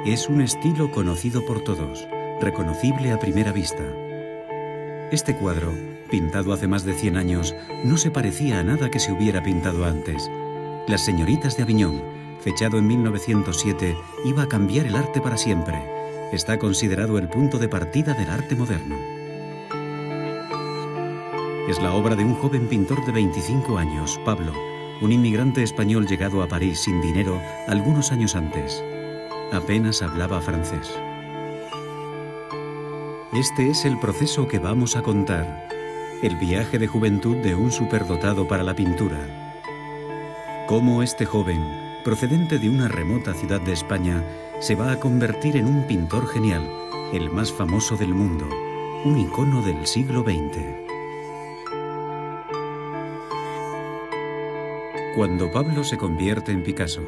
Es un estilo conocido por todos, reconocible a primera vista. Este cuadro, pintado hace más de 100 años, no se parecía a nada que se hubiera pintado antes. Las señoritas de Aviñón, fechado en 1907, iba a cambiar el arte para siempre. Está considerado el punto de partida del arte moderno. Es la obra de un joven pintor de 25 años, Pablo, un inmigrante español llegado a París sin dinero algunos años antes. Apenas hablaba francés. Este es el proceso que vamos a contar, el viaje de juventud de un superdotado para la pintura. Cómo este joven, procedente de una remota ciudad de España, se va a convertir en un pintor genial, el más famoso del mundo, un icono del siglo XX. Cuando Pablo se convierte en Picasso.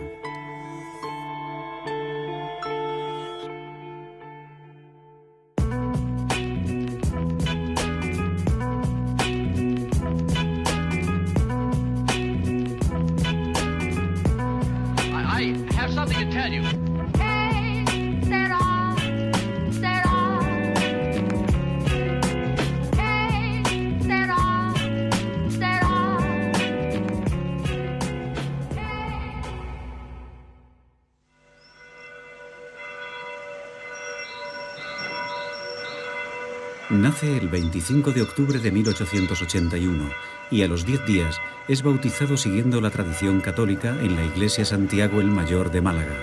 Nace el 25 de octubre de 1881 y a los 10 días es bautizado siguiendo la tradición católica en la iglesia Santiago el Mayor de Málaga.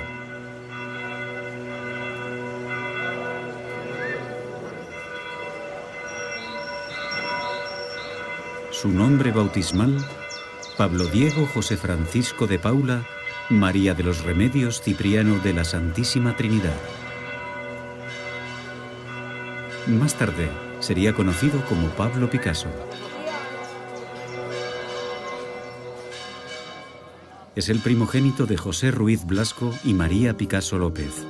Su nombre bautismal, Pablo Diego José Francisco de Paula, María de los Remedios Cipriano de la Santísima Trinidad. Más tarde sería conocido como Pablo Picasso. Es el primogénito de José Ruiz Blasco y María Picasso López.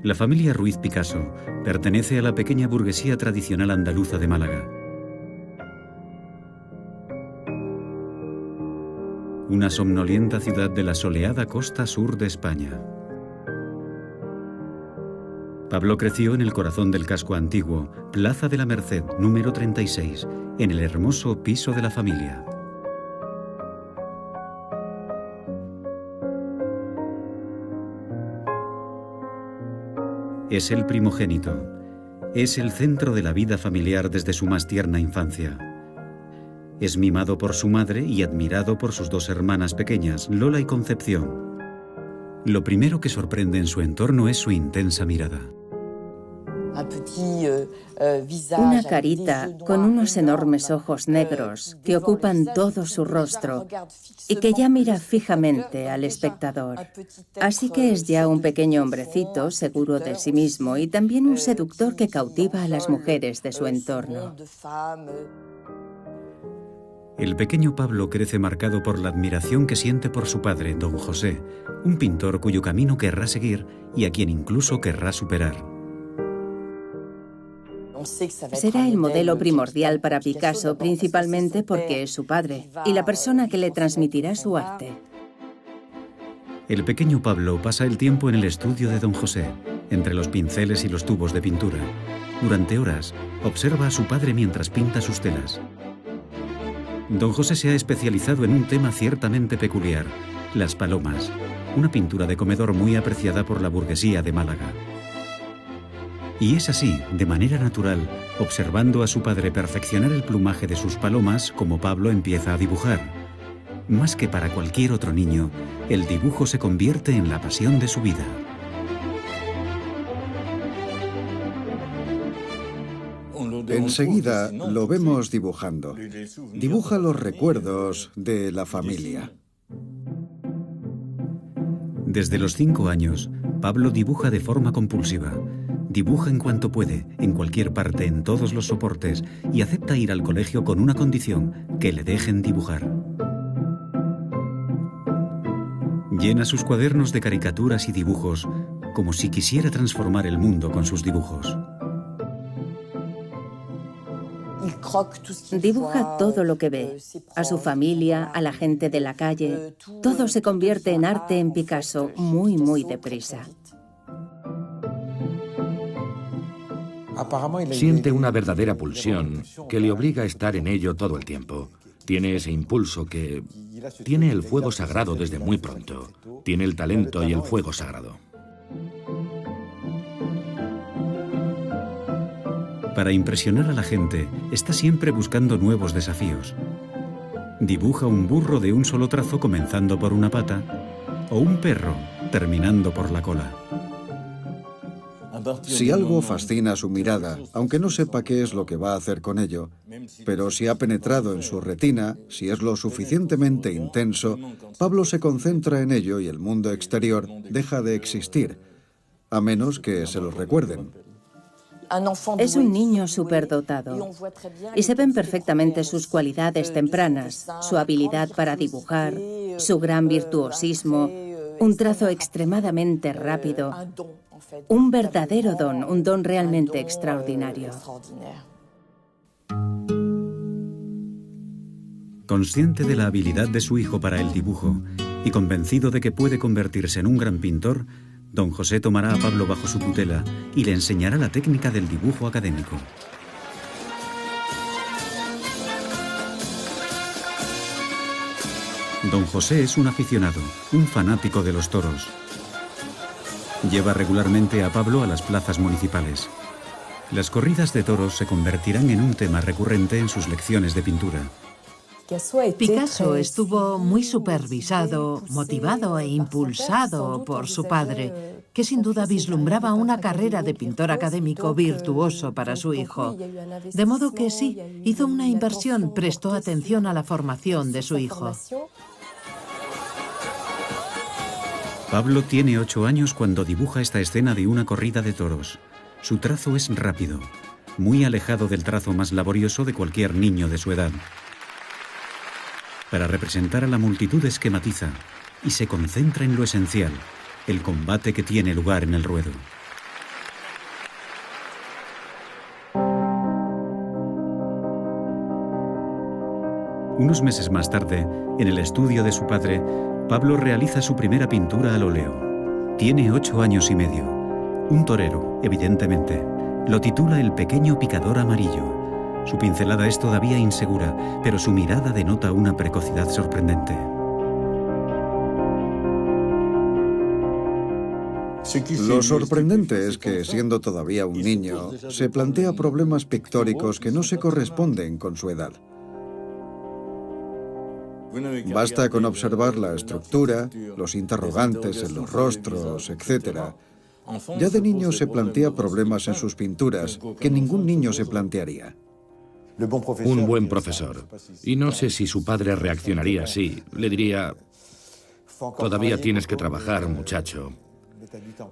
La familia Ruiz Picasso pertenece a la pequeña burguesía tradicional andaluza de Málaga. Una somnolienta ciudad de la soleada costa sur de España. Pablo creció en el corazón del casco antiguo, Plaza de la Merced, número 36, en el hermoso piso de la familia. Es el primogénito. Es el centro de la vida familiar desde su más tierna infancia. Es mimado por su madre y admirado por sus dos hermanas pequeñas, Lola y Concepción. Lo primero que sorprende en su entorno es su intensa mirada. Una carita con unos enormes ojos negros que ocupan todo su rostro y que ya mira fijamente al espectador. Así que es ya un pequeño hombrecito seguro de sí mismo y también un seductor que cautiva a las mujeres de su entorno. El pequeño Pablo crece marcado por la admiración que siente por su padre, don José, un pintor cuyo camino querrá seguir y a quien incluso querrá superar. Será el modelo primordial para Picasso, principalmente porque es su padre y la persona que le transmitirá su arte. El pequeño Pablo pasa el tiempo en el estudio de don José, entre los pinceles y los tubos de pintura. Durante horas, observa a su padre mientras pinta sus telas. Don José se ha especializado en un tema ciertamente peculiar, las palomas, una pintura de comedor muy apreciada por la burguesía de Málaga. Y es así, de manera natural, observando a su padre perfeccionar el plumaje de sus palomas, como Pablo empieza a dibujar. Más que para cualquier otro niño, el dibujo se convierte en la pasión de su vida. Enseguida lo vemos dibujando. Dibuja los recuerdos de la familia. Desde los 5 años, Pablo dibuja de forma compulsiva. Dibuja en cuanto puede, en cualquier parte, en todos los soportes, y acepta ir al colegio con una condición: que le dejen dibujar. Llena sus cuadernos de caricaturas y dibujos, como si quisiera transformar el mundo con sus dibujos. Dibuja todo lo que ve, a su familia, a la gente de la calle. Todo se convierte en arte en Picasso muy, muy deprisa. Siente una verdadera pulsión que le obliga a estar en ello todo el tiempo. Tiene ese impulso que... Tiene el fuego sagrado desde muy pronto. Tiene el talento y el fuego sagrado. Para impresionar a la gente, está siempre buscando nuevos desafíos. Dibuja un burro de un solo trazo comenzando por una pata, o un perro terminando por la cola. Si algo fascina su mirada, aunque no sepa qué es lo que va a hacer con ello, pero si ha penetrado en su retina, si es lo suficientemente intenso, Pablo se concentra en ello y el mundo exterior deja de existir, a menos que se lo recuerden. Es un niño superdotado y se ven perfectamente sus cualidades tempranas, su habilidad para dibujar, su gran virtuosismo, un trazo extremadamente rápido, un verdadero don, un don realmente extraordinario. Consciente de la habilidad de su hijo para el dibujo y convencido de que puede convertirse en un gran pintor, don José tomará a Pablo bajo su tutela y le enseñará la técnica del dibujo académico. Don José es un aficionado, un fanático de los toros. Lleva regularmente a Pablo a las plazas municipales. Las corridas de toros se convertirán en un tema recurrente en sus lecciones de pintura. Picasso estuvo muy supervisado, motivado e impulsado por su padre, que sin duda vislumbraba una carrera de pintor académico virtuoso para su hijo. De modo que sí, hizo una inversión, prestó atención a la formación de su hijo. Pablo tiene 8 años cuando dibuja esta escena de una corrida de toros. Su trazo es rápido, muy alejado del trazo más laborioso de cualquier niño de su edad. Para representar a la multitud esquematiza y se concentra en lo esencial, el combate que tiene lugar en el ruedo. Unos meses más tarde, en el estudio de su padre, Pablo realiza su primera pintura al óleo. Tiene 8 años y medio. Un torero, evidentemente. Lo titula El pequeño picador amarillo. Su pincelada es todavía insegura, pero su mirada denota una precocidad sorprendente. Lo sorprendente es que, siendo todavía un niño, se plantea problemas pictóricos que no se corresponden con su edad. Basta con observar la estructura, los interrogantes en los rostros, etc. Ya de niño se plantea problemas en sus pinturas que ningún niño se plantearía. Un buen profesor. Y no sé si su padre reaccionaría así. Le diría: todavía tienes que trabajar, muchacho.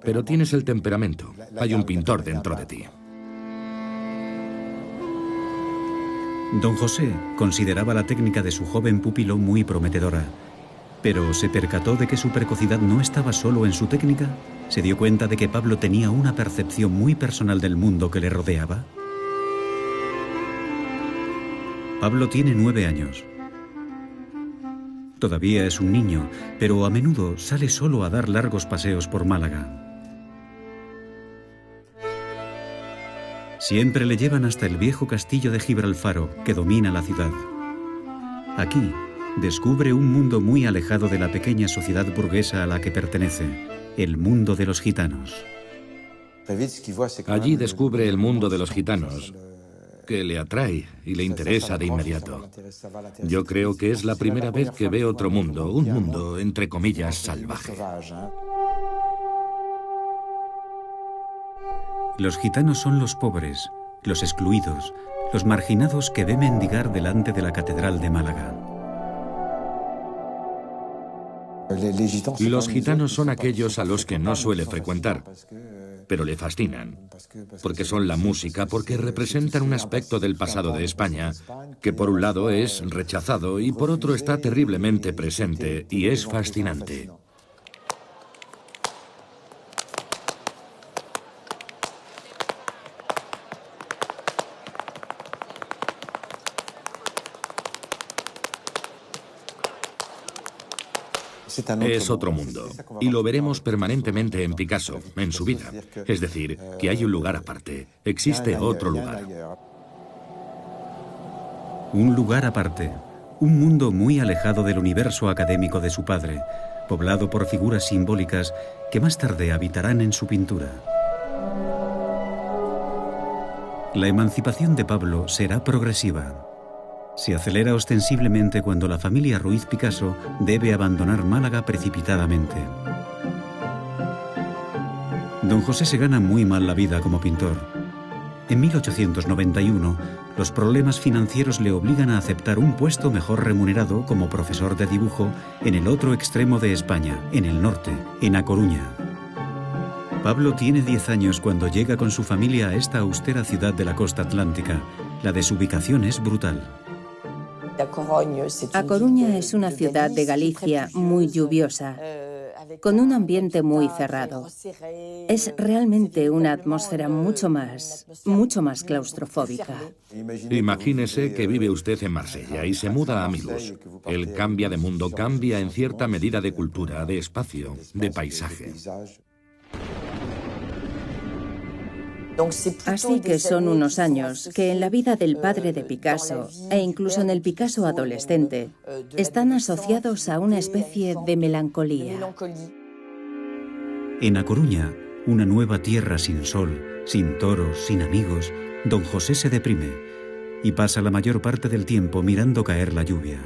Pero tienes el temperamento. Hay un pintor dentro de ti. Don José consideraba la técnica de su joven pupilo muy prometedora, pero se percató de que su precocidad no estaba solo en su técnica. Se dio cuenta de que Pablo tenía una percepción muy personal del mundo que le rodeaba. Pablo tiene 9 años. Todavía es un niño, pero a menudo sale solo a dar largos paseos por Málaga. Siempre le llevan hasta el viejo castillo de Gibralfaro, que domina la ciudad. Aquí descubre un mundo muy alejado de la pequeña sociedad burguesa a la que pertenece, el mundo de los gitanos. Allí descubre el mundo de los gitanos, que le atrae y le interesa de inmediato. Yo creo que es la primera vez que ve otro mundo, un mundo, entre comillas, salvaje. Los gitanos son los pobres, los excluidos, los marginados que ve mendigar delante de la Catedral de Málaga. Los gitanos son aquellos a los que no suele frecuentar, pero le fascinan, porque son la música, porque representan un aspecto del pasado de España, que por un lado es rechazado y por otro está terriblemente presente, y es fascinante. Es otro mundo, y lo veremos permanentemente en Picasso, en su vida. Es decir, que hay un lugar aparte, existe otro lugar. Un lugar aparte, un mundo muy alejado del universo académico de su padre, poblado por figuras simbólicas que más tarde habitarán en su pintura. La emancipación de Pablo será progresiva. Se acelera ostensiblemente cuando la familia Ruiz Picasso debe abandonar Málaga precipitadamente. Don José se gana muy mal la vida como pintor. En 1891, los problemas financieros le obligan a aceptar un puesto mejor remunerado como profesor de dibujo en el otro extremo de España, en el norte, en A Coruña. Pablo tiene 10 años cuando llega con su familia a esta austera ciudad de la costa atlántica. La desubicación es brutal. A Coruña es una ciudad de Galicia muy lluviosa, con un ambiente muy cerrado. Es realmente una atmósfera mucho más claustrofóbica. Imagínese que vive usted en Marsella y se muda a Milus. Él cambia de mundo, cambia en cierta medida de cultura, de espacio, de paisaje. Así que son unos años que en la vida del padre de Picasso, e incluso en el Picasso adolescente, están asociados a una especie de melancolía. En A Coruña, una nueva tierra sin sol, sin toros, sin amigos, don José se deprime y pasa la mayor parte del tiempo mirando caer la lluvia.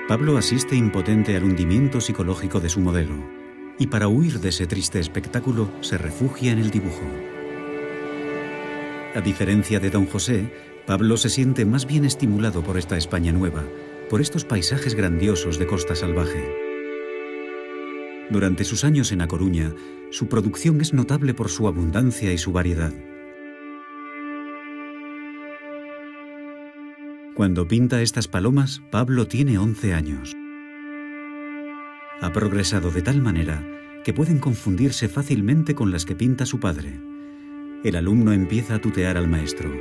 Pablo asiste impotente al hundimiento psicológico de su modelo. Y para huir de ese triste espectáculo se refugia en el dibujo. A diferencia de don José, Pablo se siente más bien estimulado por esta España nueva, por estos paisajes grandiosos de costa salvaje. Durante sus años en A Coruña, su producción es notable por su abundancia y su variedad. Cuando pinta estas palomas, Pablo tiene 11 años. Ha progresado de tal manera que pueden confundirse fácilmente con las que pinta su padre. El alumno empieza a tutear al maestro.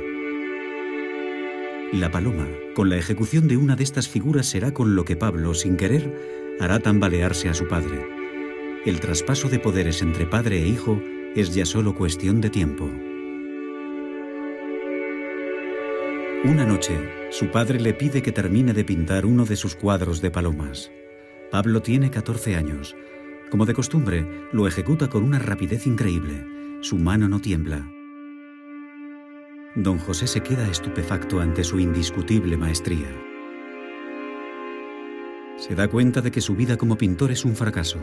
La paloma, con la ejecución de una de estas figuras, será con lo que Pablo, sin querer, hará tambalearse a su padre. El traspaso de poderes entre padre e hijo es ya solo cuestión de tiempo. Una noche, su padre le pide que termine de pintar uno de sus cuadros de palomas. Pablo tiene 14 años. Como de costumbre, lo ejecuta con una rapidez increíble. Su mano no tiembla. Don José se queda estupefacto ante su indiscutible maestría. Se da cuenta de que su vida como pintor es un fracaso.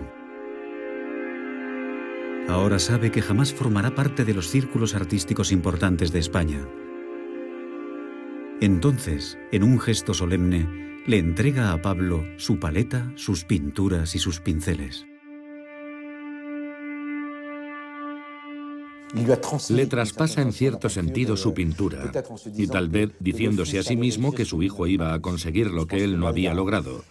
Ahora sabe que jamás formará parte de los círculos artísticos importantes de España. Entonces, en un gesto solemne, le entrega a Pablo su paleta, sus pinturas y sus pinceles. Le traspasa en cierto sentido su pintura, y tal vez diciéndose a sí mismo que su hijo iba a conseguir lo que él no había logrado.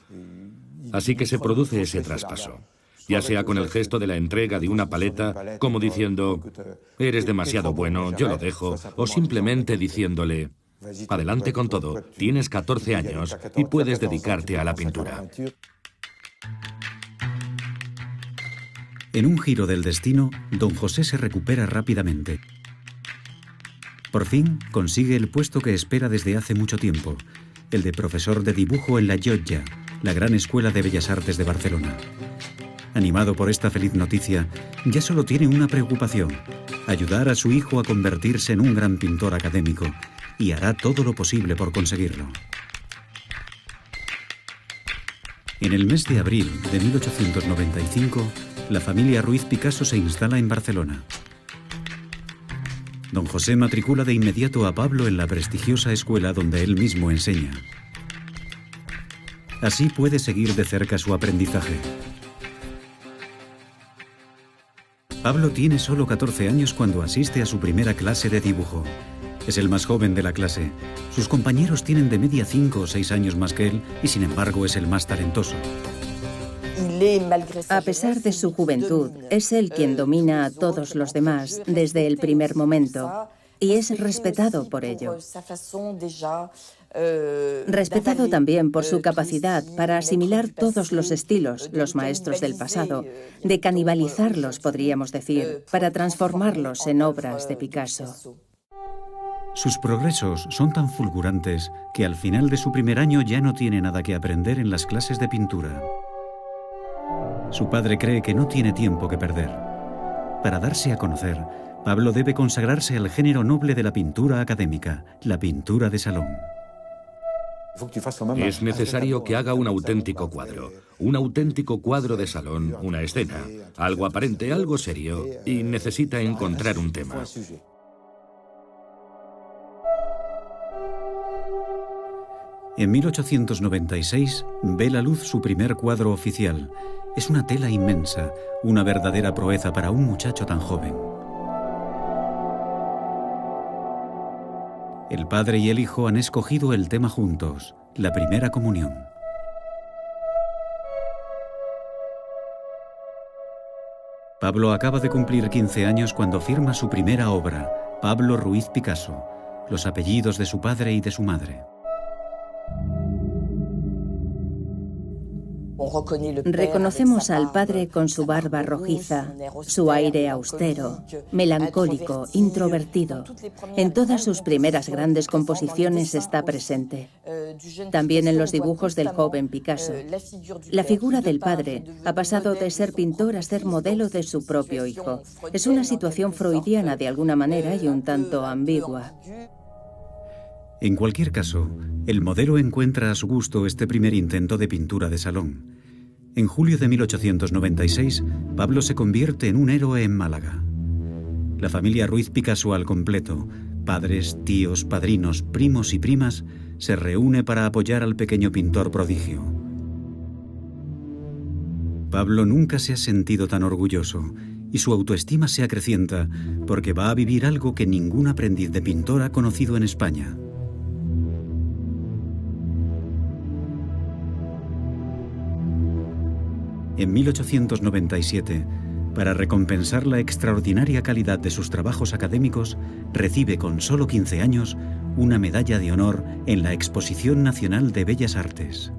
Así que se produce ese traspaso, ya sea con el gesto de la entrega de una paleta, como diciendo, eres demasiado bueno, yo lo dejo, o simplemente diciéndole, adelante con todo, tienes 14 años y puedes dedicarte a la pintura. En un giro del destino, don José se recupera rápidamente. Por fin consigue el puesto que espera desde hace mucho tiempo, el de profesor de dibujo en la Llotja, la gran escuela de bellas artes de Barcelona. Animado por esta feliz noticia, ya solo tiene una preocupación: ayudar a su hijo a convertirse en un gran pintor académico, y hará todo lo posible por conseguirlo. En el mes de abril de 1895, la familia Ruiz Picasso se instala en Barcelona. Don José matricula de inmediato a Pablo en la prestigiosa escuela donde él mismo enseña. Así puede seguir de cerca su aprendizaje. Pablo tiene solo 14 años cuando asiste a su primera clase de dibujo. Es el más joven de la clase. Sus compañeros tienen de media 5 o 6 años más que él y sin embargo es el más talentoso. A pesar de su juventud, es él quien domina a todos los demás desde el primer momento y es respetado por ello. Respetado también por su capacidad para asimilar todos los estilos, los maestros del pasado, de canibalizarlos, podríamos decir, para transformarlos en obras de Picasso. Sus progresos son tan fulgurantes que al final de su primer año ya no tiene nada que aprender en las clases de pintura. Su padre cree que no tiene tiempo que perder. Para darse a conocer, Pablo debe consagrarse al género noble de la pintura académica, la pintura de salón. Es necesario que haga un auténtico cuadro de salón, una escena, algo aparente, algo serio, y necesita encontrar un tema. En 1896 ve la luz su primer cuadro oficial. Es una tela inmensa, una verdadera proeza para un muchacho tan joven. El padre y el hijo han escogido el tema juntos, la primera comunión. Pablo acaba de cumplir 15 años cuando firma su primera obra, Pablo Ruiz Picasso, los apellidos de su padre y de su madre. Reconocemos al padre con su barba rojiza, su aire austero, melancólico, introvertido. En todas sus primeras grandes composiciones está presente. También en los dibujos del joven Picasso. La figura del padre ha pasado de ser pintor a ser modelo de su propio hijo. Es una situación freudiana de alguna manera y un tanto ambigua. En cualquier caso, el modelo encuentra a su gusto este primer intento de pintura de salón. En julio de 1896, Pablo se convierte en un héroe en Málaga. La familia Ruiz Picasso al completo, padres, tíos, padrinos, primos y primas, se reúne para apoyar al pequeño pintor prodigio. Pablo nunca se ha sentido tan orgulloso y su autoestima se acrecienta porque va a vivir algo que ningún aprendiz de pintor ha conocido en España. En 1897, para recompensar la extraordinaria calidad de sus trabajos académicos, recibe con solo 15 años una medalla de honor en la Exposición Nacional de Bellas Artes.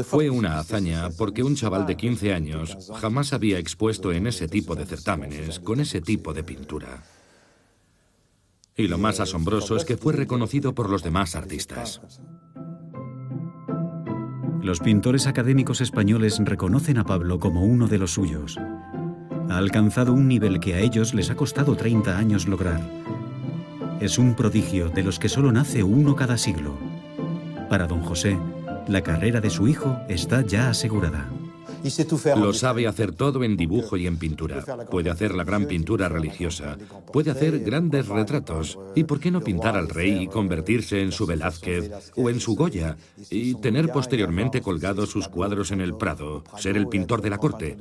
Fue una hazaña porque un chaval de 15 años jamás había expuesto en ese tipo de certámenes, con ese tipo de pintura. Y lo más asombroso es que fue reconocido por los demás artistas. Los pintores académicos españoles reconocen a Pablo como uno de los suyos. Ha alcanzado un nivel que a ellos les ha costado 30 años lograr. Es un prodigio de los que solo nace uno cada siglo. Para don José, la carrera de su hijo está ya asegurada. Lo sabe hacer todo en dibujo y en pintura. Puede hacer la gran pintura religiosa. Puede hacer grandes retratos. ¿Y por qué no pintar al rey y convertirse en su Velázquez o en su Goya y tener posteriormente colgados sus cuadros en el Prado, ser el pintor de la corte?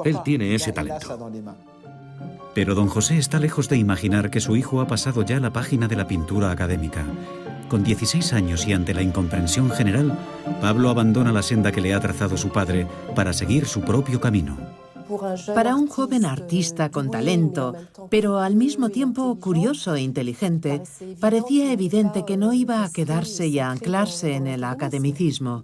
Él tiene ese talento. Pero don José está lejos de imaginar que su hijo ha pasado ya la página de la pintura académica. Con 16 años y ante la incomprensión general, Pablo abandona la senda que le ha trazado su padre para seguir su propio camino. Para un joven artista con talento, pero al mismo tiempo curioso e inteligente, parecía evidente que no iba a quedarse y a anclarse en el academicismo.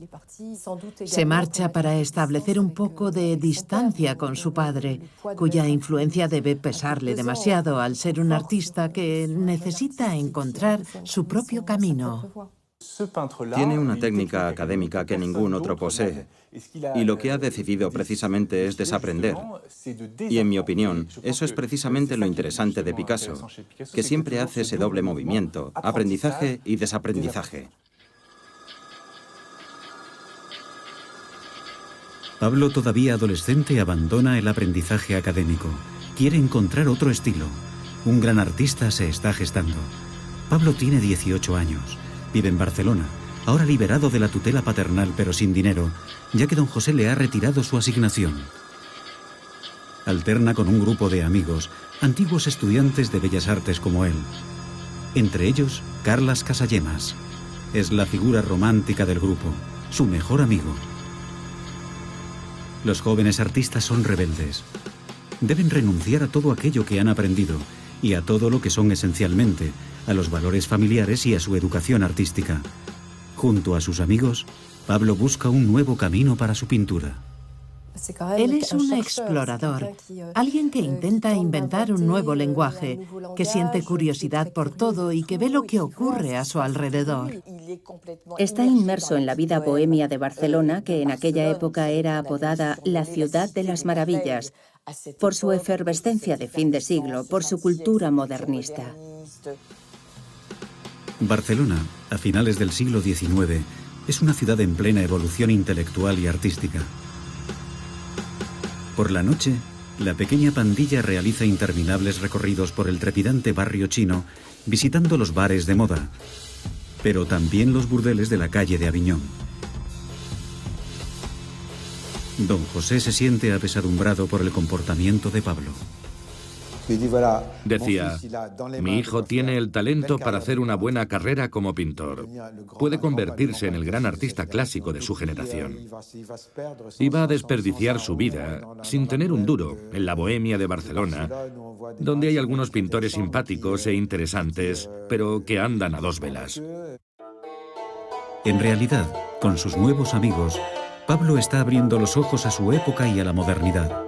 Se marcha para establecer un poco de distancia con su padre, cuya influencia debe pesarle demasiado al ser un artista que necesita encontrar su propio camino. Tiene una técnica académica que ningún otro posee, y lo que ha decidido precisamente es desaprender. Y en mi opinión, eso es precisamente lo interesante de Picasso, que siempre hace ese doble movimiento, aprendizaje y desaprendizaje. Pablo, todavía adolescente, abandona el aprendizaje académico. Quiere encontrar otro estilo. Un gran artista se está gestando. Pablo tiene 18 años. Vive en Barcelona, ahora liberado de la tutela paternal pero sin dinero, ya que don José le ha retirado su asignación. Alterna con un grupo de amigos, antiguos estudiantes de Bellas Artes como él. Entre ellos, Carlas Casagemas. Es la figura romántica del grupo, su mejor amigo. Los jóvenes artistas son rebeldes. Deben renunciar a todo aquello que han aprendido y a todo lo que son esencialmente, a los valores familiares y a su educación artística. Junto a sus amigos, Pablo busca un nuevo camino para su pintura. Él es un explorador, alguien que intenta inventar un nuevo lenguaje, que siente curiosidad por todo y que ve lo que ocurre a su alrededor. Está inmerso en la vida bohemia de Barcelona, que en aquella época era apodada la ciudad de las maravillas, por su efervescencia de fin de siglo, por su cultura modernista. Barcelona, a finales del siglo XIX, es una ciudad en plena evolución intelectual y artística. Por la noche, la pequeña pandilla realiza interminables recorridos por el trepidante barrio chino, visitando los bares de moda, pero también los burdeles de la calle de Aviñón. Don José se siente apesadumbrado por el comportamiento de Pablo. Decía, mi hijo tiene el talento para hacer una buena carrera como pintor. Puede convertirse en el gran artista clásico de su generación. Y va a desperdiciar su vida sin tener un duro en la bohemia de Barcelona, donde hay algunos pintores simpáticos e interesantes, pero que andan a dos velas. En realidad, con sus nuevos amigos, Pablo está abriendo los ojos a su época y a la modernidad.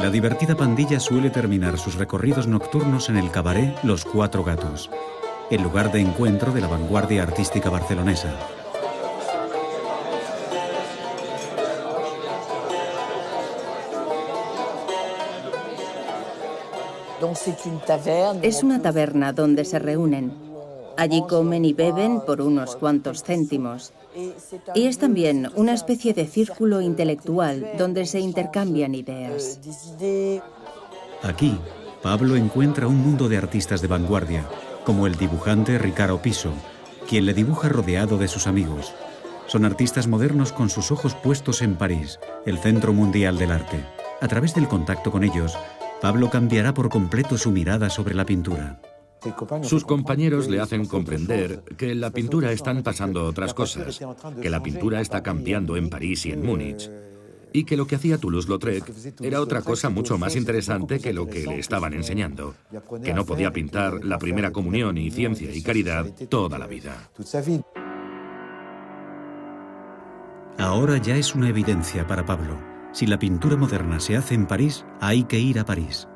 La divertida pandilla suele terminar sus recorridos nocturnos en el cabaret Los Cuatro Gatos, el lugar de encuentro de la vanguardia artística barcelonesa. Es una taberna donde se reúnen. Allí comen y beben por unos cuantos céntimos. Y es también una especie de círculo intelectual donde se intercambian ideas. Aquí, Pablo encuentra un mundo de artistas de vanguardia, como el dibujante Ricardo Piso, quien le dibuja rodeado de sus amigos. Son artistas modernos con sus ojos puestos en París, el centro mundial del arte. A través del contacto con ellos, Pablo cambiará por completo su mirada sobre la pintura. Sus compañeros le hacen comprender que en la pintura están pasando otras cosas, que la pintura está cambiando en París y en Múnich, y que lo que hacía Toulouse-Lautrec era otra cosa mucho más interesante que lo que le estaban enseñando, que no podía pintar la primera comunión y ciencia y caridad toda la vida. Ahora ya es una evidencia para Pablo. Si la pintura moderna se hace en París, hay que ir a París.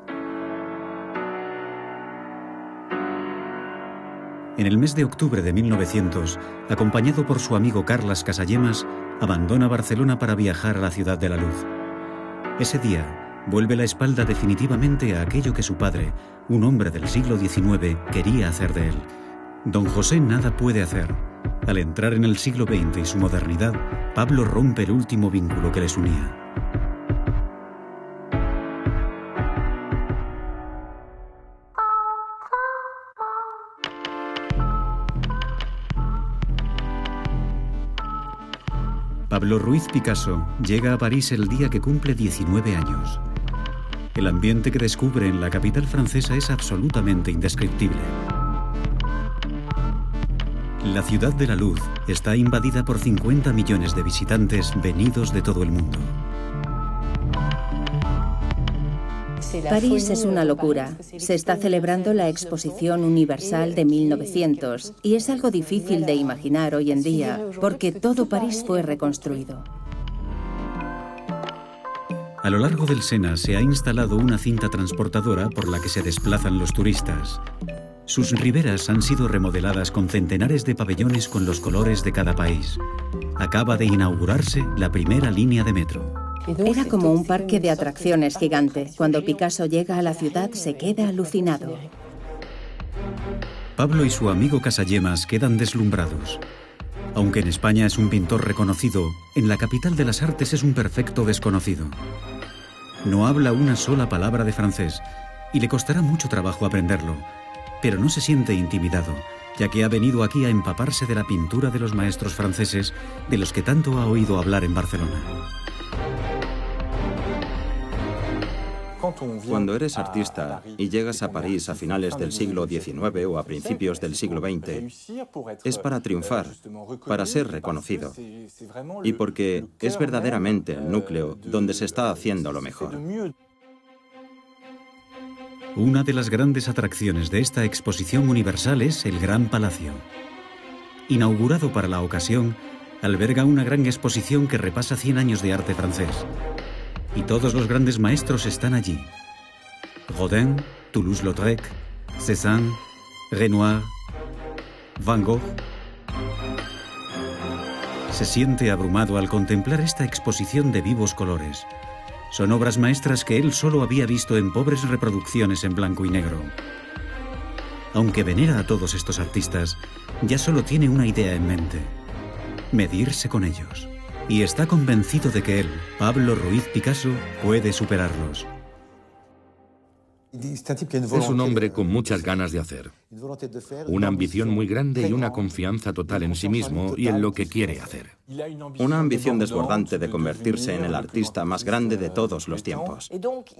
En el mes de octubre de 1900, acompañado por su amigo Carles Casagemas, abandona Barcelona para viajar a la Ciudad de la Luz. Ese día, vuelve la espalda definitivamente a aquello que su padre, un hombre del siglo XIX, quería hacer de él. Don José nada puede hacer. Al entrar en el siglo XX y su modernidad, Pablo rompe el último vínculo que les unía. Pablo Ruiz Picasso llega a París el día que cumple 19 años. El ambiente que descubre en la capital francesa es absolutamente indescriptible. La Ciudad de la Luz está invadida por 50 millones de visitantes venidos de todo el mundo. París es una locura. Se está celebrando la Exposición Universal de 1900 y es algo difícil de imaginar hoy en día porque todo París fue reconstruido. A lo largo del Sena se ha instalado una cinta transportadora por la que se desplazan los turistas. Sus riberas han sido remodeladas con centenares de pabellones con los colores de cada país. Acaba de inaugurarse la primera línea de metro. Era como un parque de atracciones gigante. Cuando Picasso llega a la ciudad se queda alucinado. Pablo y su amigo Casagemas quedan deslumbrados. Aunque en España es un pintor reconocido, en la capital de las artes es un perfecto desconocido. No habla una sola palabra de francés y le costará mucho trabajo aprenderlo, pero no se siente intimidado, ya que ha venido aquí a empaparse de la pintura de los maestros franceses de los que tanto ha oído hablar en Barcelona. Cuando eres artista y llegas a París a finales del siglo XIX o a principios del siglo XX, es para triunfar, para ser reconocido, y porque es verdaderamente el núcleo donde se está haciendo lo mejor. Una de las grandes atracciones de esta exposición universal es el Gran Palacio. Inaugurado para la ocasión, alberga una gran exposición que repasa 100 años de arte francés. Y todos los grandes maestros están allí. Rodin, Toulouse-Lautrec, Cézanne, Renoir, Van Gogh. Se siente abrumado al contemplar esta exposición de vivos colores. Son obras maestras que él solo había visto en pobres reproducciones en blanco y negro. Aunque venera a todos estos artistas, ya solo tiene una idea en mente: medirse con ellos. Y está convencido de que él, Pablo Ruiz Picasso, puede superarlos. Es un hombre con muchas ganas de hacer, una ambición muy grande y una confianza total en sí mismo y en lo que quiere hacer. Una ambición desbordante de convertirse en el artista más grande de todos los tiempos.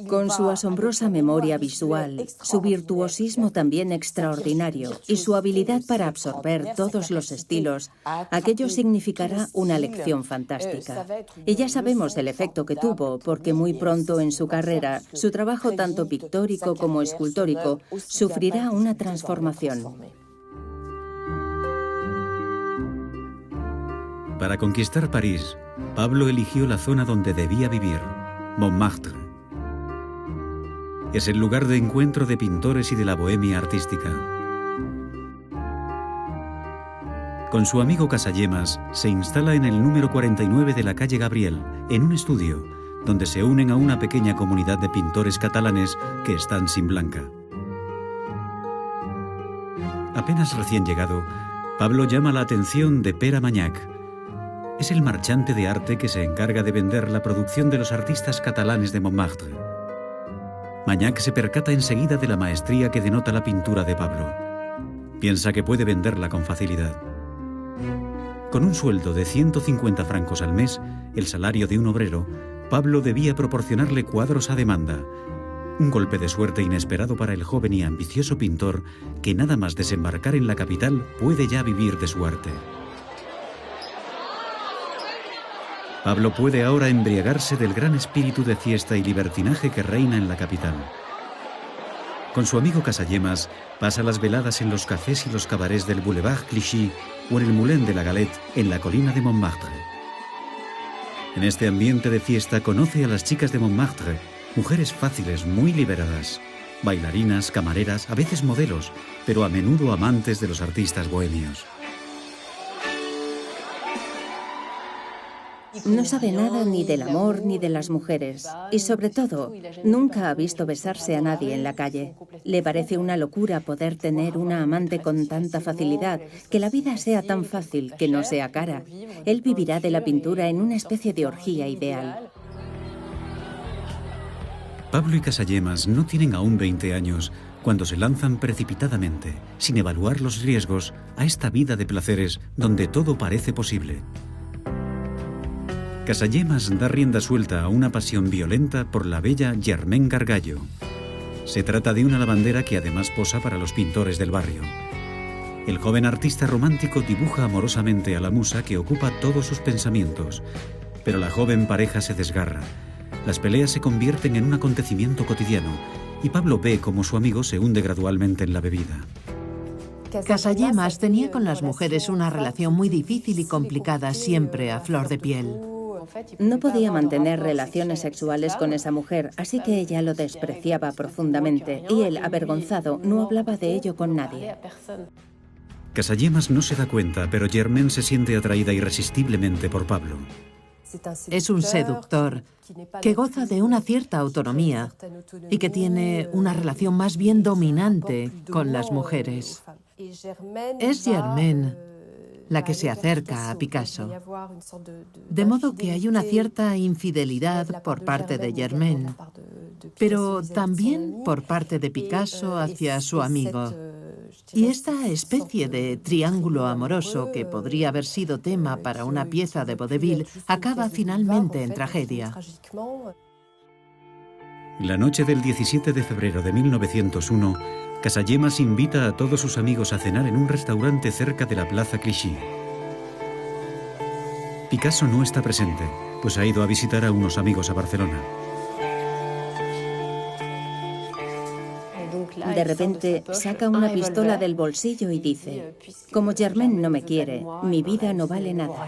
Con su asombrosa memoria visual, su virtuosismo también extraordinario y su habilidad para absorber todos los estilos, aquello significará una lección fantástica. Y ya sabemos el efecto que tuvo, porque muy pronto en su carrera, su trabajo tanto pictórico como escultórico sufrirá una transformación. Para conquistar París, Pablo eligió la zona donde debía vivir, Montmartre. Es el lugar de encuentro de pintores y de la bohemia artística. Con su amigo Casagemas, se instala en el número 49 de la calle Gabriel, en un estudio, donde se unen a una pequeña comunidad de pintores catalanes que están sin blanca. Apenas recién llegado, Pablo llama la atención de Pere Magnac. Es el marchante de arte que se encarga de vender la producción de los artistas catalanes de Montmartre. Magnac se percata enseguida de la maestría que denota la pintura de Pablo. Piensa que puede venderla con facilidad. Con un sueldo de 150 francos al mes, el salario de un obrero, Pablo debía proporcionarle cuadros a demanda. Un golpe de suerte inesperado para el joven y ambicioso pintor que nada más desembarcar en la capital puede ya vivir de su arte. Pablo puede ahora embriagarse del gran espíritu de fiesta y libertinaje que reina en la capital. Con su amigo Casagemas pasa las veladas en los cafés y los cabarets del Boulevard Clichy o en el Moulin de la Galette en la colina de Montmartre. En este ambiente de fiesta conoce a las chicas de Montmartre, mujeres fáciles, muy liberadas, bailarinas, camareras, a veces modelos, pero a menudo amantes de los artistas bohemios. No sabe nada ni del amor ni de las mujeres. Y sobre todo, nunca ha visto besarse a nadie en la calle. Le parece una locura poder tener una amante con tanta facilidad, que la vida sea tan fácil, que no sea cara. Él vivirá de la pintura en una especie de orgía ideal. Pablo y Casagemas no tienen aún 20 años cuando se lanzan precipitadamente, sin evaluar los riesgos, a esta vida de placeres donde todo parece posible. Casagemas da rienda suelta a una pasión violenta por la bella Germaine Gargallo. Se trata de una lavandera que además posa para los pintores del barrio. El joven artista romántico dibuja amorosamente a la musa que ocupa todos sus pensamientos, pero la joven pareja se desgarra. Las peleas se convierten en un acontecimiento cotidiano y Pablo ve cómo su amigo se hunde gradualmente en la bebida. Casagemas tenía con las mujeres una relación muy difícil y complicada, siempre a flor de piel. No podía mantener relaciones sexuales con esa mujer, así que ella lo despreciaba profundamente y él, avergonzado, no hablaba de ello con nadie. Casagemas no se da cuenta, pero Germaine se siente atraída irresistiblemente por Pablo. Es un seductor que goza de una cierta autonomía y que tiene una relación más bien dominante con las mujeres. Es Germaine la que se acerca a Picasso. De modo que hay una cierta infidelidad por parte de Germaine, pero también por parte de Picasso hacia su amigo. Y esta especie de triángulo amoroso que podría haber sido tema para una pieza de vaudeville acaba finalmente en tragedia. La noche del 17 de febrero de 1901, Casagemas invita a todos sus amigos a cenar en un restaurante cerca de la Plaza Clichy. Picasso no está presente, pues ha ido a visitar a unos amigos a Barcelona. De repente saca una pistola del bolsillo y dice: como Germaine no me quiere, mi vida no vale nada.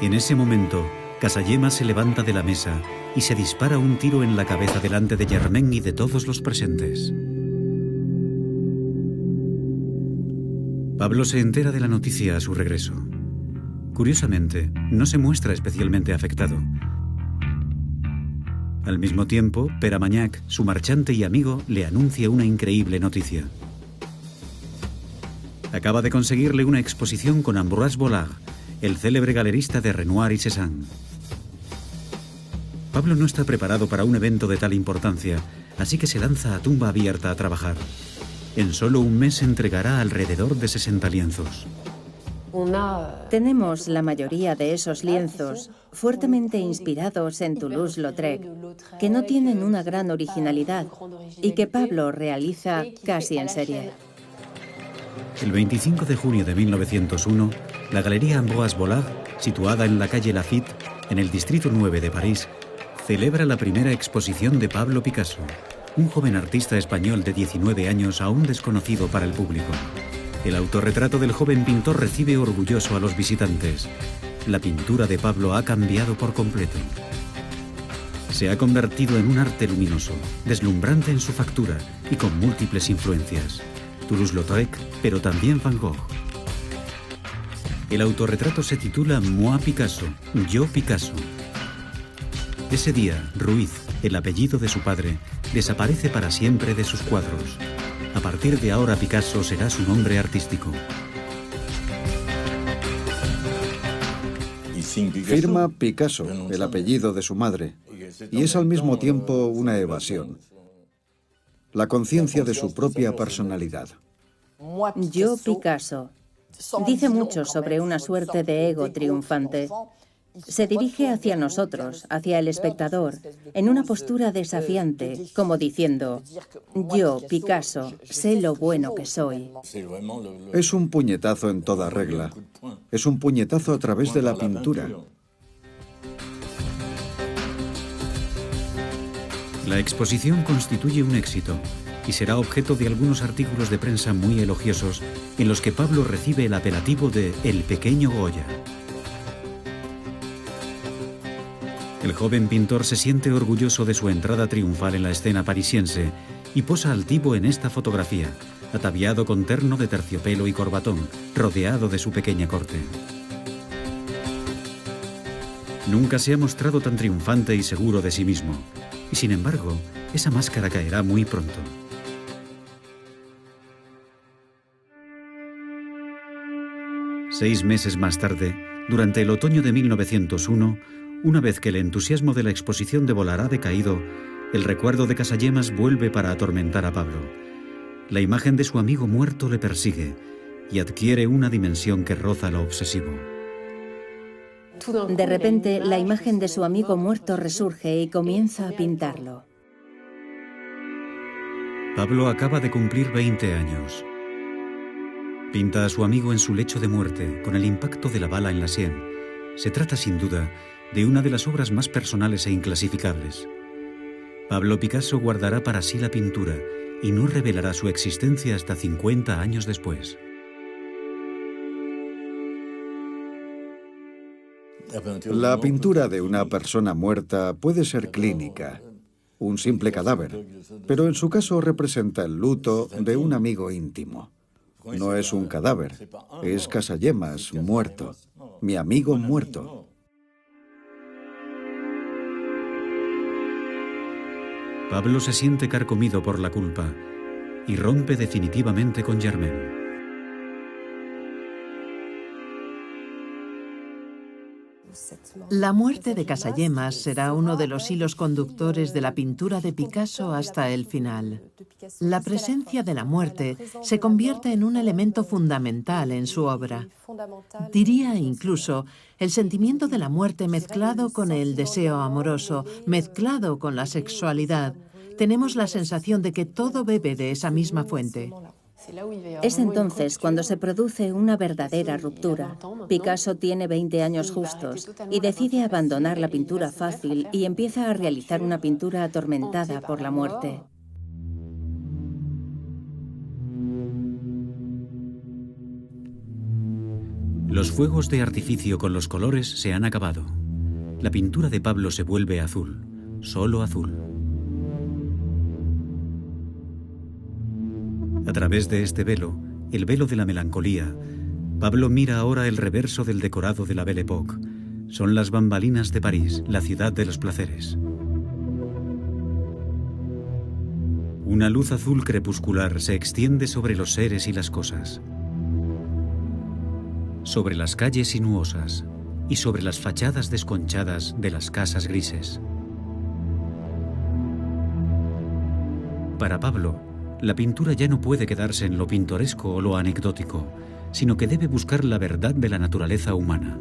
En ese momento, Casagemas se levanta de la mesa y se dispara un tiro en la cabeza delante de Germaine y de todos los presentes. Pablo se entera de la noticia a su regreso. Curiosamente, no se muestra especialmente afectado. Al mismo tiempo, Pere Armagnac, su marchante y amigo, le anuncia una increíble noticia. Acaba de conseguirle una exposición con Ambroise Vollard, el célebre galerista de Renoir y Cézanne. Pablo no está preparado para un evento de tal importancia, así que se lanza a tumba abierta a trabajar. En solo un mes entregará alrededor de 60 lienzos. Tenemos la mayoría de esos lienzos fuertemente inspirados en Toulouse-Lautrec, que no tienen una gran originalidad y que Pablo realiza casi en serie. El 25 de junio de 1901, la Galería Ambroise Vollard, situada en la calle Lafitte, en el distrito 9 de París, celebra la primera exposición de Pablo Picasso, un joven artista español de 19 años aún desconocido para el público. El autorretrato del joven pintor recibe orgulloso a los visitantes. La pintura de Pablo ha cambiado por completo. Se ha convertido en un arte luminoso, deslumbrante en su factura y con múltiples influencias. Toulouse-Lautrec, pero también Van Gogh. El autorretrato se titula Moi Picasso, Yo Picasso. Ese día, Ruiz, el apellido de su padre, desaparece para siempre de sus cuadros. A partir de ahora, Picasso será su nombre artístico. Firma Picasso, el apellido de su madre, y es al mismo tiempo una evasión. La conciencia de su propia personalidad. Yo Picasso. Dice mucho sobre una suerte de ego triunfante. Se dirige hacia nosotros, hacia el espectador, en una postura desafiante, como diciendo: yo, Picasso, sé lo bueno que soy. Es un puñetazo en toda regla. Es un puñetazo a través de la pintura. La exposición constituye un éxito y será objeto de algunos artículos de prensa muy elogiosos en los que Pablo recibe el apelativo de El Pequeño Goya. El joven pintor se siente orgulloso de su entrada triunfal en la escena parisiense y posa altivo en esta fotografía, ataviado con terno de terciopelo y corbatón, rodeado de su pequeña corte. Nunca se ha mostrado tan triunfante y seguro de sí mismo, y sin embargo, esa máscara caerá muy pronto. Seis meses más tarde, durante el otoño de 1901, una vez que el entusiasmo de la exposición de Vollard ha decaído, el recuerdo de Casagemas vuelve para atormentar a Pablo. La imagen de su amigo muerto le persigue y adquiere una dimensión que roza lo obsesivo. De repente, la imagen de su amigo muerto resurge y comienza a pintarlo. Pablo acaba de cumplir 20 años. Pinta a su amigo en su lecho de muerte, con el impacto de la bala en la sien. Se trata, sin duda, de una de las obras más personales e inclasificables. Pablo Picasso guardará para sí la pintura y no revelará su existencia hasta 50 años después. La pintura de una persona muerta puede ser clínica, un simple cadáver, pero en su caso representa el luto de un amigo íntimo. No es un cadáver, es Casagemas muerto, mi amigo muerto. Pablo se siente carcomido por la culpa y rompe definitivamente con Germaine. La muerte de Casagemas será uno de los hilos conductores de la pintura de Picasso hasta el final. La presencia de la muerte se convierte en un elemento fundamental en su obra. Diría incluso el sentimiento de la muerte mezclado con el deseo amoroso, mezclado con la sexualidad. Tenemos la sensación de que todo bebe de esa misma fuente. Es entonces cuando se produce una verdadera ruptura. Picasso tiene 20 años justos y decide abandonar la pintura fácil y empieza a realizar una pintura atormentada por la muerte. Los fuegos de artificio con los colores se han acabado. La pintura de Pablo se vuelve azul, solo azul. A través de este velo, el velo de la melancolía, Pablo mira ahora el reverso del decorado de la Belle Époque. Son las bambalinas de París, la ciudad de los placeres. Una luz azul crepuscular se extiende sobre los seres y las cosas, sobre las calles sinuosas y sobre las fachadas desconchadas de las casas grises. Para Pablo, la pintura ya no puede quedarse en lo pintoresco o lo anecdótico, sino que debe buscar la verdad de la naturaleza humana.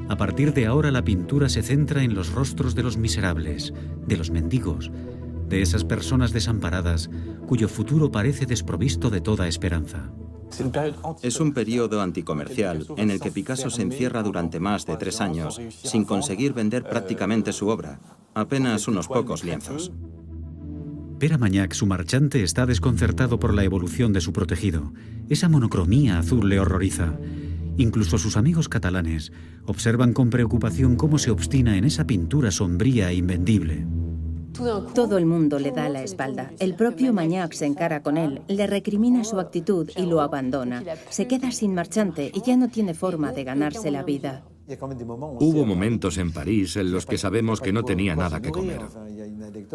A partir de ahora la pintura se centra en los rostros de los miserables, de los mendigos, de esas personas desamparadas cuyo futuro parece desprovisto de toda esperanza. Es un periodo anticomercial en el que Picasso se encierra durante más de 3 años sin conseguir vender prácticamente su obra, apenas unos pocos lienzos. Pere Magnac, su marchante, está desconcertado por la evolución de su protegido. Esa monocromía azul le horroriza. Incluso sus amigos catalanes observan con preocupación cómo se obstina en esa pintura sombría e invendible. Todo el mundo le da la espalda. El propio Magnac se encara con él, le recrimina su actitud y lo abandona. Se queda sin marchante y ya no tiene forma de ganarse la vida. Hubo momentos en París en los que sabemos que no tenía nada que comer.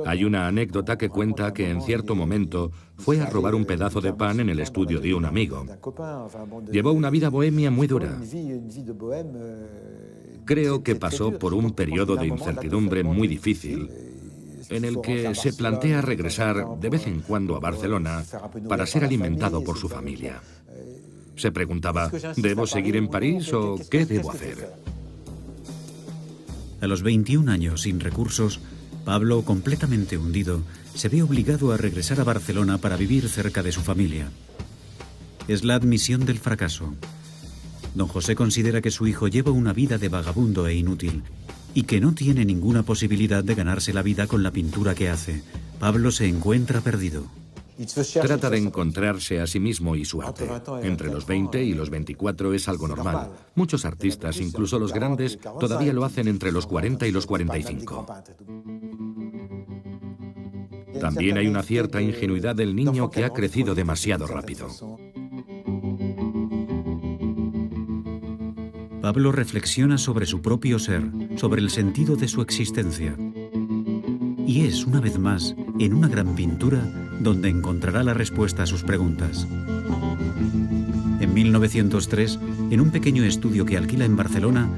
Hay una anécdota que cuenta que en cierto momento fue a robar un pedazo de pan en el estudio de un amigo. Llevó una vida bohemia muy dura. Creo que pasó por un periodo de incertidumbre muy difícil, en el que se plantea regresar de vez en cuando a Barcelona para ser alimentado por su familia. Se preguntaba, ¿debo seguir en París o qué debo hacer? A los 21 años, sin recursos, Pablo, completamente hundido, se ve obligado a regresar a Barcelona para vivir cerca de su familia. Es la admisión del fracaso. Don José considera que su hijo lleva una vida de vagabundo e inútil y que no tiene ninguna posibilidad de ganarse la vida con la pintura que hace. Pablo se encuentra perdido. Trata de encontrarse a sí mismo y su arte. Entre los 20 y los 24 es algo normal. Muchos artistas, incluso los grandes, todavía lo hacen entre los 40 y los 45. También hay una cierta ingenuidad del niño que ha crecido demasiado rápido. Pablo reflexiona sobre su propio ser, sobre el sentido de su existencia. Y es, una vez más, en una gran pintura donde encontrará la respuesta a sus preguntas. En 1903, en un pequeño estudio que alquila en Barcelona,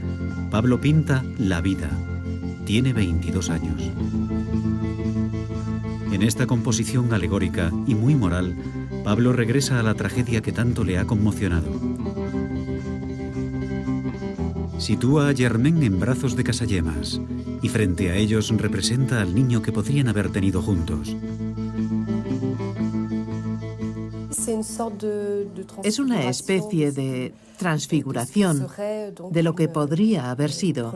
Pablo pinta La vida. Tiene 22 años. En esta composición alegórica y muy moral, Pablo regresa a la tragedia que tanto le ha conmocionado. Sitúa a Germain en brazos de Casagemas y frente a ellos representa al niño que podrían haber tenido juntos. Es una especie de transfiguración de lo que podría haber sido,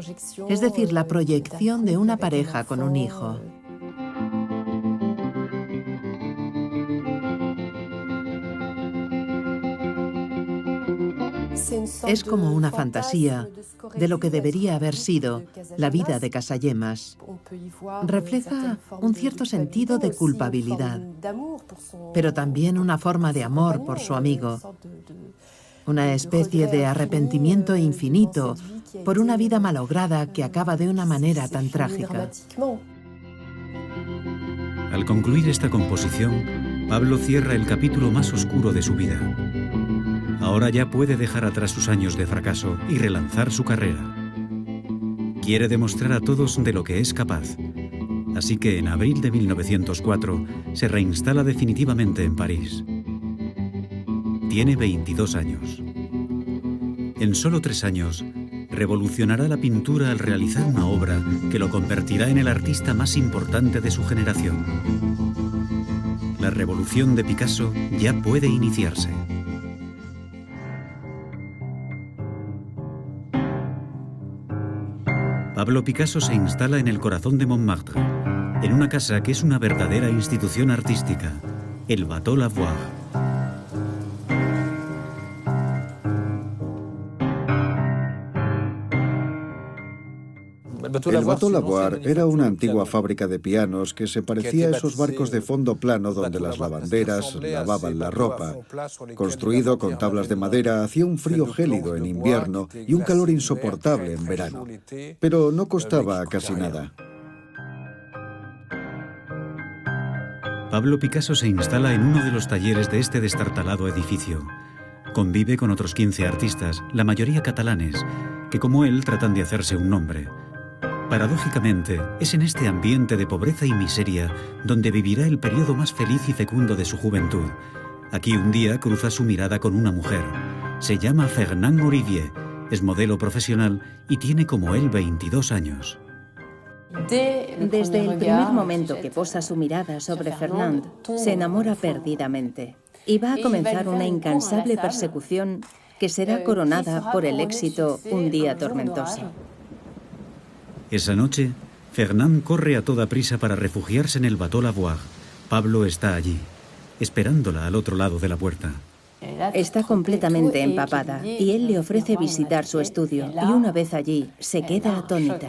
es decir, la proyección de una pareja con un hijo. Es como una fantasía de lo que debería haber sido la vida de Casagemas. Refleja un cierto sentido de culpabilidad, pero también una forma de amor por su amigo. Una especie de arrepentimiento infinito por una vida malograda que acaba de una manera tan trágica. Al concluir esta composición, Pablo cierra el capítulo más oscuro de su vida. Ahora ya puede dejar atrás sus años de fracaso y relanzar su carrera. Quiere demostrar a todos de lo que es capaz. Así que en abril de 1904 se reinstala definitivamente en París. Tiene 22 años. En solo 3 años, revolucionará la pintura al realizar una obra que lo convertirá en el artista más importante de su generación. La revolución de Picasso ya puede iniciarse. Pablo Picasso se instala en el corazón de Montmartre, en una casa que es una verdadera institución artística, el Bateau Lavoir. El Bateau Lavoir era una antigua fábrica de pianos que se parecía a esos barcos de fondo plano donde las lavanderas lavaban la ropa. Construido con tablas de madera, hacía un frío gélido en invierno y un calor insoportable en verano. Pero no costaba casi nada. Pablo Picasso se instala en uno de los talleres de este destartalado edificio. Convive con otros 15 artistas, la mayoría catalanes, que como él tratan de hacerse un nombre. Paradójicamente, es en este ambiente de pobreza y miseria donde vivirá el periodo más feliz y fecundo de su juventud. Aquí un día cruza su mirada con una mujer. Se llama Fernande Olivier, es modelo profesional y tiene como él 22 años. Desde el primer momento que posa su mirada sobre Fernande, se enamora perdidamente y va a comenzar una incansable persecución que será coronada por el éxito un día tormentoso. Esa noche, Fernande corre a toda prisa para refugiarse en el Bateau Lavoir. Pablo está allí, esperándola al otro lado de la puerta. Está completamente empapada y él le ofrece visitar su estudio y una vez allí se queda atónita.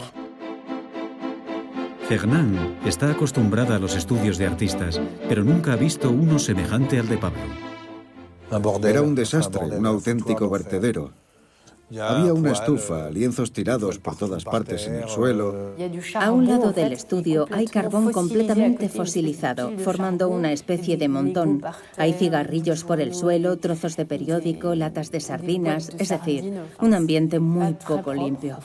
Fernande está acostumbrada a los estudios de artistas, pero nunca ha visto uno semejante al de Pablo. Era un desastre, un auténtico vertedero. Había una estufa, lienzos tirados por todas partes en el suelo. A un lado del estudio hay carbón completamente fosilizado, formando una especie de montón. Hay cigarrillos por el suelo, trozos de periódico, latas de sardinas, es decir, un ambiente muy poco limpio.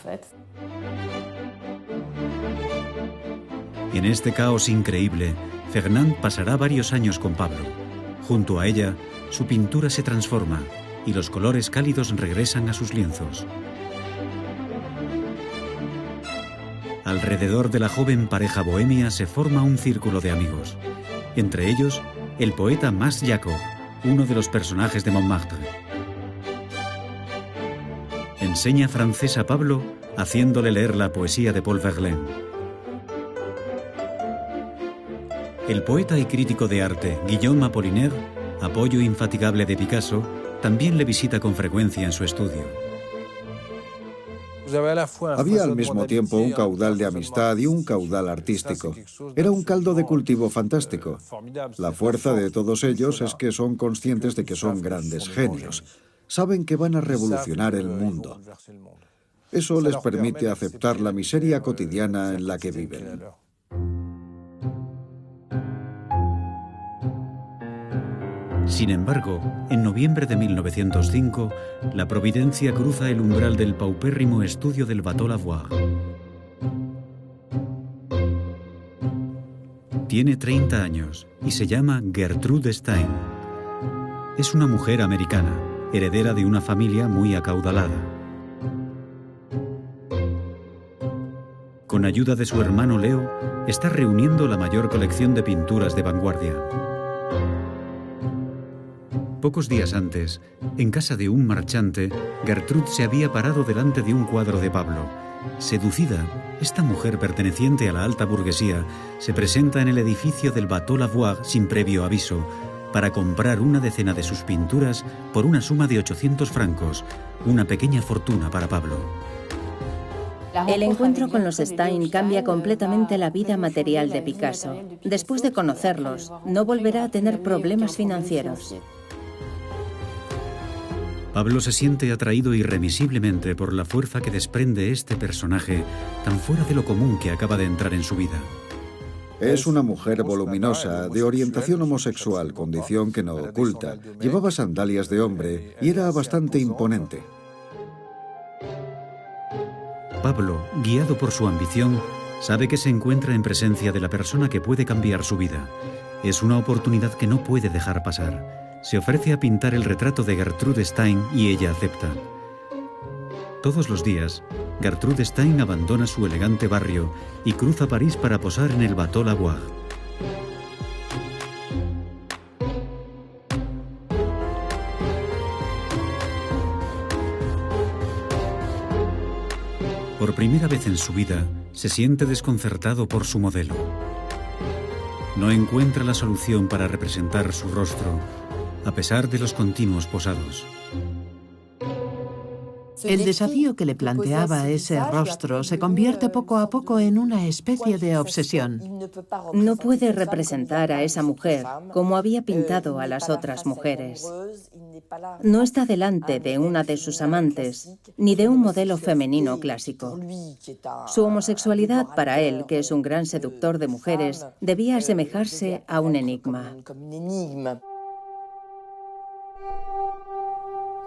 En este caos increíble, Fernande pasará varios años con Pablo. Junto a ella, su pintura se transforma y los colores cálidos regresan a sus lienzos. Alrededor de la joven pareja bohemia se forma un círculo de amigos. Entre ellos, el poeta Mas Jacob, uno de los personajes de Montmartre. Enseña francés a Pablo, haciéndole leer la poesía de Paul Verlaine. El poeta y crítico de arte Guillaume Apollinaire, apoyo infatigable de Picasso, también le visita con frecuencia en su estudio. Había al mismo tiempo un caudal de amistad y un caudal artístico. Era un caldo de cultivo fantástico. La fuerza de todos ellos es que son conscientes de que son grandes genios. Saben que van a revolucionar el mundo. Eso les permite aceptar la miseria cotidiana en la que viven. Sin embargo, en noviembre de 1905, la providencia cruza el umbral del paupérrimo estudio del Bateau Lavoir. Tiene 30 años y se llama Gertrude Stein. Es una mujer americana, heredera de una familia muy acaudalada. Con ayuda de su hermano Leo, está reuniendo la mayor colección de pinturas de vanguardia. Pocos días antes, en casa de un marchante, Gertrude se había parado delante de un cuadro de Pablo. Seducida, esta mujer perteneciente a la alta burguesía se presenta en el edificio del Bateau Lavoir sin previo aviso para comprar una decena de sus pinturas por una suma de 800 francos, una pequeña fortuna para Pablo. El encuentro con los Stein cambia completamente la vida material de Picasso. Después de conocerlos, no volverá a tener problemas financieros. Pablo se siente atraído irremisiblemente por la fuerza que desprende este personaje tan fuera de lo común que acaba de entrar en su vida. Es una mujer voluminosa, de orientación homosexual, condición que no oculta. Llevaba sandalias de hombre y era bastante imponente. Pablo, guiado por su ambición, sabe que se encuentra en presencia de la persona que puede cambiar su vida. Es una oportunidad que no puede dejar pasar. Se ofrece a pintar el retrato de Gertrude Stein y ella acepta. Todos los días, Gertrude Stein abandona su elegante barrio y cruza París para posar en el Bateau Lavoir. Por primera vez en su vida, se siente desconcertado por su modelo. No encuentra la solución para representar su rostro, a pesar de los continuos posados. El desafío que le planteaba ese rostro se convierte poco a poco en una especie de obsesión. No puede representar a esa mujer como había pintado a las otras mujeres. No está delante de una de sus amantes, ni de un modelo femenino clásico. Su homosexualidad para él, que es un gran seductor de mujeres, debía asemejarse a un enigma.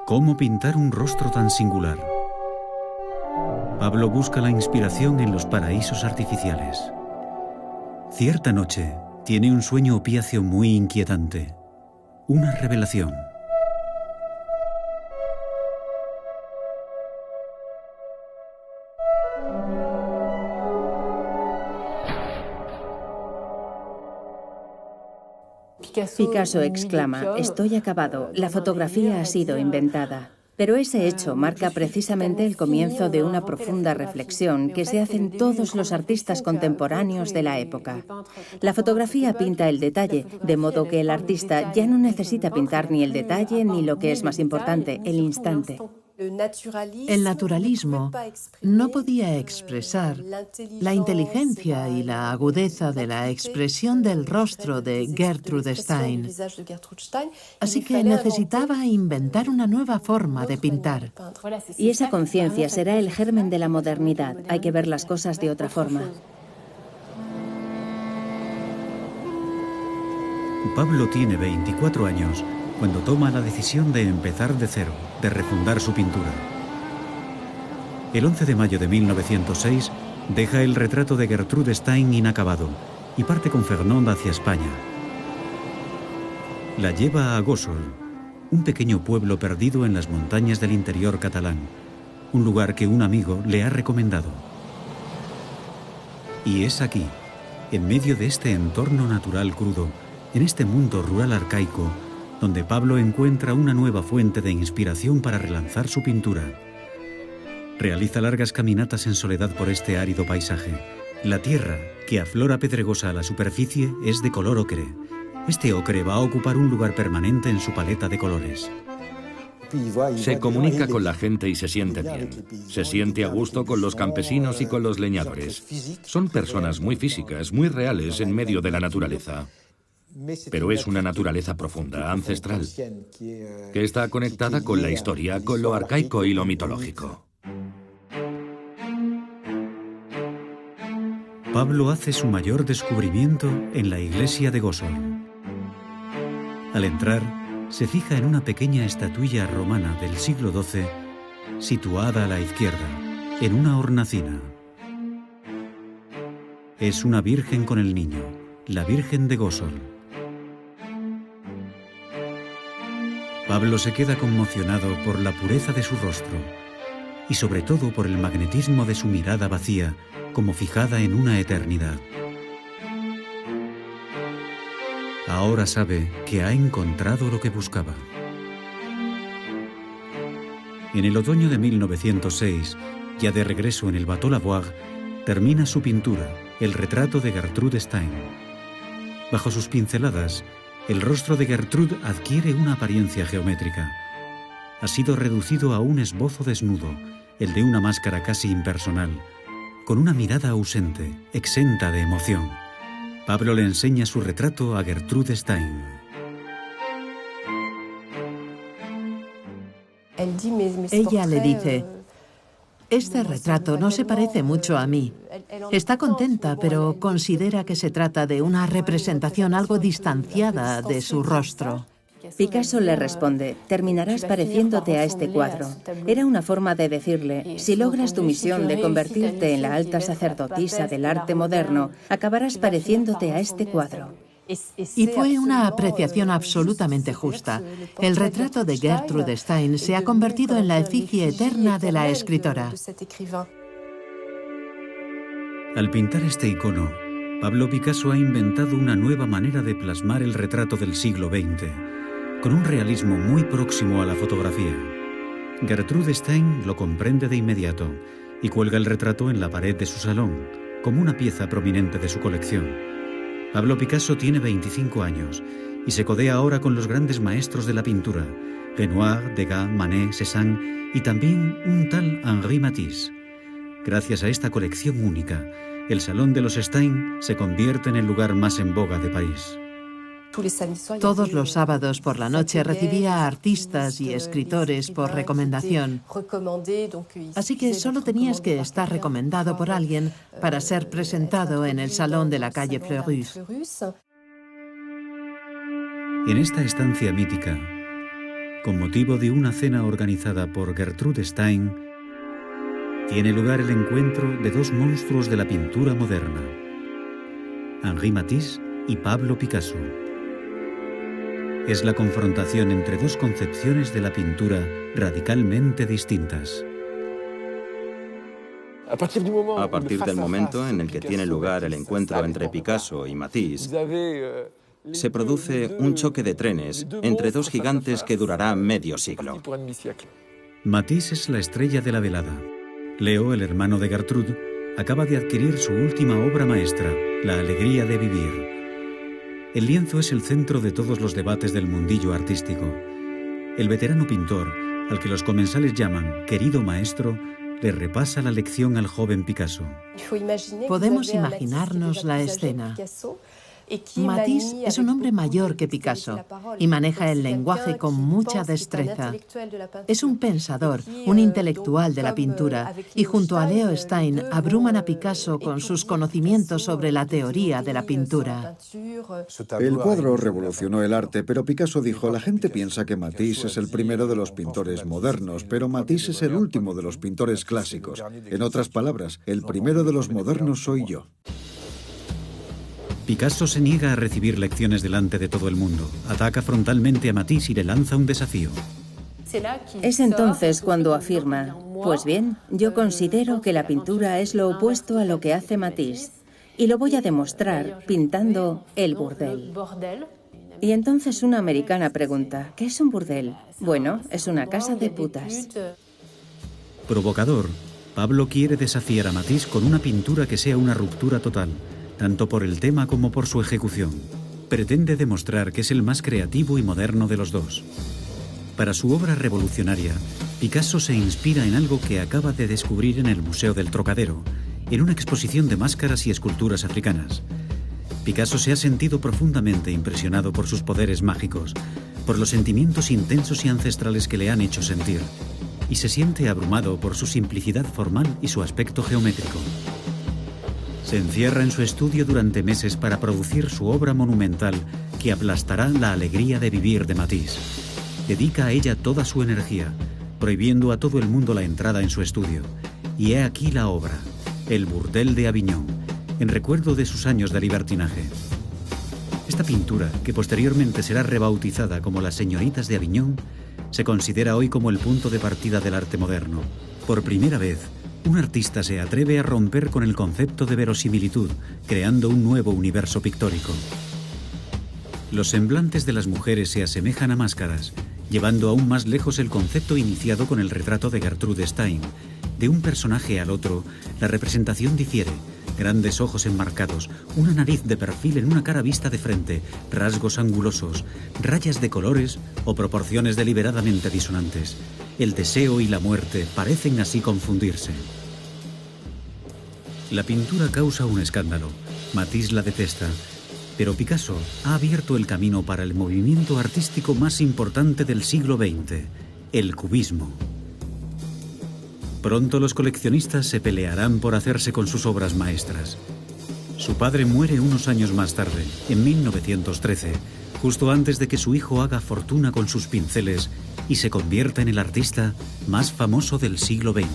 ¿Cómo pintar un rostro tan singular? Pablo busca la inspiración en los paraísos artificiales. Cierta noche, tiene un sueño opiáceo muy inquietante. Una revelación. Picasso exclama: «Estoy acabado, la fotografía ha sido inventada». Pero ese hecho marca precisamente el comienzo de una profunda reflexión que se hacen todos los artistas contemporáneos de la época. La fotografía pinta el detalle, de modo que el artista ya no necesita pintar ni el detalle ni lo que es más importante, el instante. El naturalismo no podía expresar la inteligencia y la agudeza de la expresión del rostro de Gertrude Stein. Así que necesitaba inventar una nueva forma de pintar. Y esa conciencia será el germen de la modernidad. Hay que ver las cosas de otra forma. Pablo tiene 24 años cuando toma la decisión de empezar de cero, de refundar su pintura. El 11 de mayo de 1906 deja el retrato de Gertrude Stein inacabado y parte con Fernand hacia España. La lleva a Gósol, un pequeño pueblo perdido en las montañas del interior catalán, un lugar que un amigo le ha recomendado. Y es aquí, en medio de este entorno natural crudo, en este mundo rural arcaico, donde Pablo encuentra una nueva fuente de inspiración para relanzar su pintura. Realiza largas caminatas en soledad por este árido paisaje. La tierra, que aflora pedregosa a la superficie, es de color ocre. Este ocre va a ocupar un lugar permanente en su paleta de colores. Se comunica con la gente y se siente bien. Se siente a gusto con los campesinos y con los leñadores. Son personas muy físicas, muy reales en medio de la naturaleza. Pero es una naturaleza profunda, ancestral, que está conectada con la historia, con lo arcaico y lo mitológico. Pablo hace su mayor descubrimiento en la iglesia de Gósol. Al entrar, se fija en una pequeña estatuilla romana del siglo XII, situada a la izquierda, en una hornacina. Es una virgen con el niño, la Virgen de Gósol. Pablo se queda conmocionado por la pureza de su rostro y sobre todo por el magnetismo de su mirada vacía, como fijada en una eternidad. Ahora sabe que ha encontrado lo que buscaba. En el otoño de 1906, ya de regreso en el Bateau Lavoir, termina su pintura, el retrato de Gertrude Stein. Bajo sus pinceladas, el rostro de Gertrude adquiere una apariencia geométrica. Ha sido reducido a un esbozo desnudo, el de una máscara casi impersonal, con una mirada ausente, exenta de emoción. Pablo le enseña su retrato a Gertrude Stein. Ella le dice: «Este retrato no se parece mucho a mí». Está contenta, pero considera que se trata de una representación algo distanciada de su rostro. Picasso le responde: «Terminarás pareciéndote a este cuadro». Era una forma de decirle: si logras tu misión de convertirte en la alta sacerdotisa del arte moderno, acabarás pareciéndote a este cuadro. Y fue una apreciación absolutamente justa. El retrato de Gertrude Stein se ha convertido en la efigie eterna de la escritora. Al pintar este icono, Pablo Picasso ha inventado una nueva manera de plasmar el retrato del siglo XX, con un realismo muy próximo a la fotografía. Gertrude Stein lo comprende de inmediato y cuelga el retrato en la pared de su salón, como una pieza prominente de su colección. Pablo Picasso tiene 25 años y se codea ahora con los grandes maestros de la pintura, Renoir, Degas, Manet, Cézanne y también un tal Henri Matisse. Gracias a esta colección única, el Salón de los Stein se convierte en el lugar más en boga de París. Todos los sábados por la noche recibía a artistas y escritores por recomendación. Así que solo tenías que estar recomendado por alguien para ser presentado en el salón de la calle Fleurus. En esta estancia mítica, con motivo de una cena organizada por Gertrude Stein, tiene lugar el encuentro de dos monstruos de la pintura moderna, Henri Matisse y Pablo Picasso. Es la confrontación entre dos concepciones de la pintura radicalmente distintas. A partir del momento en el que tiene lugar el encuentro entre Picasso y Matisse, se produce un choque de trenes entre dos gigantes que durará medio siglo. Matisse es la estrella de la velada. Leo, el hermano de Gertrude, acaba de adquirir su última obra maestra, La alegría de vivir. El lienzo es el centro de todos los debates del mundillo artístico. El veterano pintor, al que los comensales llaman querido maestro, le repasa la lección al joven Picasso. Podemos imaginarnos la escena. Matisse es un hombre mayor que Picasso y maneja el lenguaje con mucha destreza. Es un pensador, un intelectual de la pintura, y junto a Leo Stein abruman a Picasso con sus conocimientos sobre la teoría de la pintura. El cuadro revolucionó el arte, pero Picasso dijo: la gente piensa que Matisse es el primero de los pintores modernos, pero Matisse es el último de los pintores clásicos. En otras palabras, el primero de los modernos soy yo. Picasso se niega a recibir lecciones delante de todo el mundo. Ataca frontalmente a Matisse y le lanza un desafío. Es entonces cuando afirma: pues bien, yo considero que la pintura es lo opuesto a lo que hace Matisse, y lo voy a demostrar pintando el burdel. Y entonces una americana pregunta: ¿qué es un burdel? Bueno, es una casa de putas. Provocador, Pablo quiere desafiar a Matisse con una pintura que sea una ruptura total, tanto por el tema como por su ejecución. Pretende demostrar que es el más creativo y moderno de los dos. Para su obra revolucionaria, Picasso se inspira en algo que acaba de descubrir en el Museo del Trocadero, en una exposición de máscaras y esculturas africanas. Picasso se ha sentido profundamente impresionado por sus poderes mágicos, por los sentimientos intensos y ancestrales que le han hecho sentir, y se siente abrumado por su simplicidad formal y su aspecto geométrico. Se encierra en su estudio durante meses para producir su obra monumental que aplastará La alegría de vivir de Matisse. Dedica a ella toda su energía, prohibiendo a todo el mundo la entrada en su estudio. Y he aquí la obra, El burdel de Avignon, en recuerdo de sus años de libertinaje. Esta pintura, que posteriormente será rebautizada como Las señoritas de Avignon, se considera hoy como el punto de partida del arte moderno. Por primera vez, un artista se atreve a romper con el concepto de verosimilitud, creando un nuevo universo pictórico. Los semblantes de las mujeres se asemejan a máscaras, llevando aún más lejos el concepto iniciado con el retrato de Gertrude Stein. De un personaje al otro, la representación difiere. Grandes ojos enmarcados, una nariz de perfil en una cara vista de frente, rasgos angulosos, rayas de colores o proporciones deliberadamente disonantes. El deseo y la muerte parecen así confundirse. La pintura causa un escándalo. Matisse la detesta, pero Picasso ha abierto el camino para el movimiento artístico más importante del siglo XX, el cubismo. Pronto los coleccionistas se pelearán por hacerse con sus obras maestras. Su padre muere unos años más tarde, en 1913, justo antes de que su hijo haga fortuna con sus pinceles y se convierta en el artista más famoso del siglo XX.